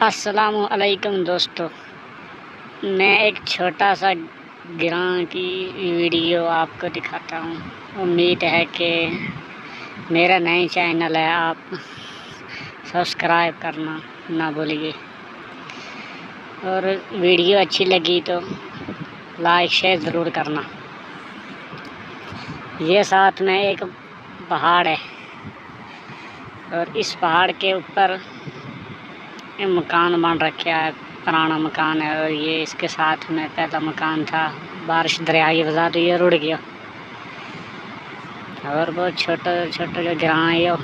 अस्सलामु अलैकुम दोस्तों, मैं एक छोटा सा ग्रां की वीडियो आपको दिखाता हूँ। उम्मीद है कि मेरा नया चैनल है, आप सब्सक्राइब करना ना भूलिए और वीडियो अच्छी लगी तो लाइक शेयर ज़रूर करना। ये साथ में एक पहाड़ है और इस पहाड़ के ऊपर मकान बन रखा है, पुराना मकान है। और ये इसके साथ में पहला मकान था, बारिश दरिया की वजह से ये रुड़ गया। और बहुत छोटा छोटा जो ग्रां है